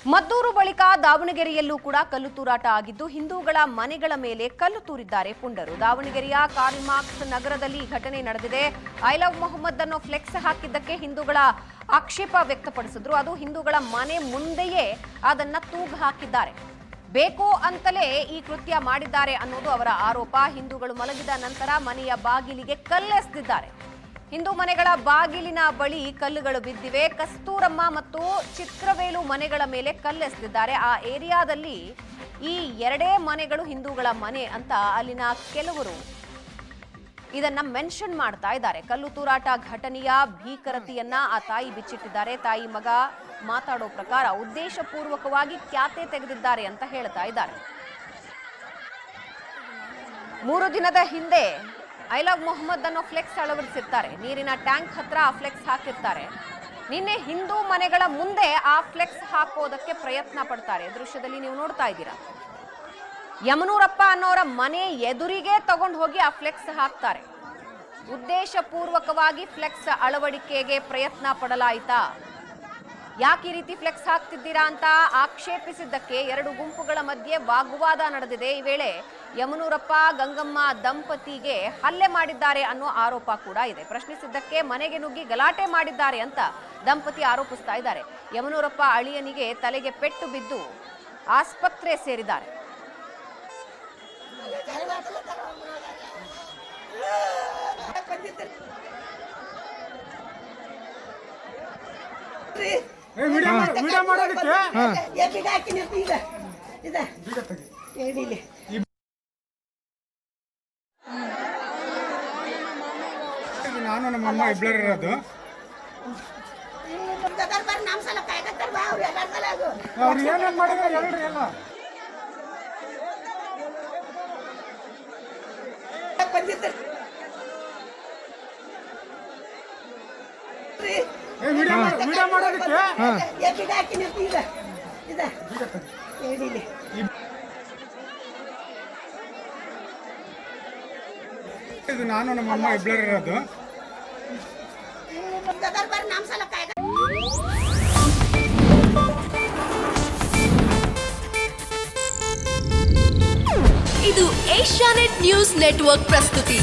ಮದ್ದೂರು ಬಳಿಕ ದಾವಣಗೆರೆಯಲ್ಲೂ ಕೂಡ ಕಲ್ಲು ತೂರಾಟ ಆಗಿದ್ದು ಹಿಂದೂಗಳ ಮನೆಗಳ ಮೇಲೆ ಕಲ್ಲು ತೂರಿದ್ದಾರೆ ಪುಂಡರು. ದಾವಣಗೆರೆಯ ಕಾರ್ಲ್ ಮಾರ್ಕ್ಸ್ ನಗರದಲ್ಲಿ ಘಟನೆ ನಡೆದಿದೆ. ಐ ಲವ್ ಮೊಹಮ್ಮದ್ ಅನ್ನೋ ಫ್ಲೆಕ್ಸ್ ಹಾಕಿದ್ದಕ್ಕೆ ಹಿಂದೂಗಳ ಆಕ್ಷೇಪ ವ್ಯಕ್ತಪಡಿಸಿದ್ರು. ಅದು ಹಿಂದೂಗಳ ಮನೆ ಮುಂದೆಯೇ ಅದನ್ನ ತೂಗು ಹಾಕಿದ್ದಾರೆ. ಬೇಕು ಅಂತಲೇ ಈ ಕೃತ್ಯ ಮಾಡಿದ್ದಾರೆ ಅನ್ನೋದು ಅವರ ಆರೋಪ. ಹಿಂದೂಗಳು ಮಲಗಿದ ನಂತರ ಮನೆಯ ಬಾಗಿಲಿಗೆ ಕಲ್ಲೆಸೆದಿದ್ದಾರೆ. ಹಿಂದೂ ಮನೆಗಳ ಬಾಗಿಲಿನ ಬಳಿ ಕಲ್ಲುಗಳು ಬಿದ್ದಿವೆ. ಕಸ್ತೂರಮ್ಮ ಮತ್ತು ಚಿತ್ರವೇಲು ಮನೆಗಳ ಮೇಲೆ ಕಲ್ಲೆಸೆದಿದ್ದಾರೆ. ಆ ಏರಿಯಾದಲ್ಲಿ ಈ ಎರಡೇ ಮನೆಗಳು ಹಿಂದೂಗಳ ಮನೆ ಅಂತ ಅಲ್ಲಿನ ಕೆಲವರು ಇದನ್ನ ಮೆನ್ಷನ್ ಮಾಡ್ತಾ ಇದ್ದಾರೆ. ಕಲ್ಲು ತೂರಾಟ ಘಟನೆಯ ಭೀಕರತೆಯನ್ನ ಆ ತಾಯಿ ಬಿಚ್ಚಿಟ್ಟಿದ್ದಾರೆ. ತಾಯಿ ಮಗ ಮಾತಾಡೋ ಪ್ರಕಾರ ಉದ್ದೇಶಪೂರ್ವಕವಾಗಿ ಕ್ಯಾತೆ ತೆಗೆದಿದ್ದಾರೆ ಅಂತ ಹೇಳ್ತಾ ಇದ್ದಾರೆ. 3 ದಿನದ ಹಿಂದೆ ಐ ಲವ್ ಮೊಹಮ್ಮದ್ ಅನ್ನೋ ಫ್ಲೆಕ್ಸ್ ಅಳವಡಿಸಿರ್ತಾರೆ. ನೀರಿನ ಟ್ಯಾಂಕ್ ಹತ್ರ ಆ ಫ್ಲೆಕ್ಸ್ ಹಾಕಿರ್ತಾರೆ. ನಿನ್ನೆ ಹಿಂದೂ ಮನೆಗಳ ಮುಂದೆ ಆ ಫ್ಲೆಕ್ಸ್ ಹಾಕೋದಕ್ಕೆ ಪ್ರಯತ್ನ ಪಡ್ತಾರೆ. ದೃಶ್ಯದಲ್ಲಿ ನೀವು ನೋಡ್ತಾ ಇದ್ದೀರಾ. ಯಮನೂರಪ್ಪ ಅನ್ನೋರ ಮನೆ ಎದುರಿಗೆ ತಗೊಂಡು ಹೋಗಿ ಆ ಫ್ಲೆಕ್ಸ್ ಹಾಕ್ತಾರೆ. ಉದ್ದೇಶಪೂರ್ವಕವಾಗಿ ಫ್ಲೆಕ್ಸ್ ಅಳವಡಿಕೆಗೆ ಪ್ರಯತ್ನ ಪಡಲಾಯಿತಾ? ಯಾಕೆ ಈ ರೀತಿ ಫ್ಲೆಕ್ಸ್ ಹಾಕ್ತಿದ್ದೀರಾ ಅಂತ ಆಕ್ಷೇಪಿಸಿದ್ದಕ್ಕೆ 2 ಗುಂಪುಗಳ ಮಧ್ಯೆ ವಾಗ್ವಾದ ನಡೆದಿದೆ. ಈ ವೇಳೆ ಯಮನೂರಪ್ಪ ಗಂಗಮ್ಮ ದಂಪತಿಗೆ ಹಲ್ಲೆ ಮಾಡಿದ್ದಾರೆ ಅನ್ನೋ ಆರೋಪ ಕೂಡ ಇದೆ. ಪ್ರಶ್ನಿಸಿದ್ದಕ್ಕೆ ಮನೆಗೆ ನುಗ್ಗಿ ಗಲಾಟೆ ಮಾಡಿದ್ದಾರೆ ಅಂತ ದಂಪತಿ ಆರೋಪಿಸ್ತಾ ಇದ್ದಾರೆ. ಯಮನೂರಪ್ಪ ಅಳಿಯನಿಗೆ ತಲೆಗೆ ಪೆಟ್ಟು ಬಿದ್ದು ಆಸ್ಪತ್ರೆ ಸೇರಿದ್ದಾರೆ. ನಾನು ನಮ್ಮ ಅಮ್ಮ ಇಬ್ಬರು ಇರೋದು. ಅವ್ರು ಏನೇನು ಮಾಡಿದ್ರೆ ಹೇಳ್ರಿ ಎಲ್ಲ ವಿಡಿಯೋ ಮಾಡೋದಕ್ಕೆ ಇದು ನಾನು ನಮ್ಮ ಅಮ್ಮ ಇಬ್ಬರು ಇರೋದು. ಇದು ಏಷ್ಯಾನೆಟ್ ನ್ಯೂಸ್ ನೆಟ್ವರ್ಕ್ ಪ್ರಸ್ತುತಿ.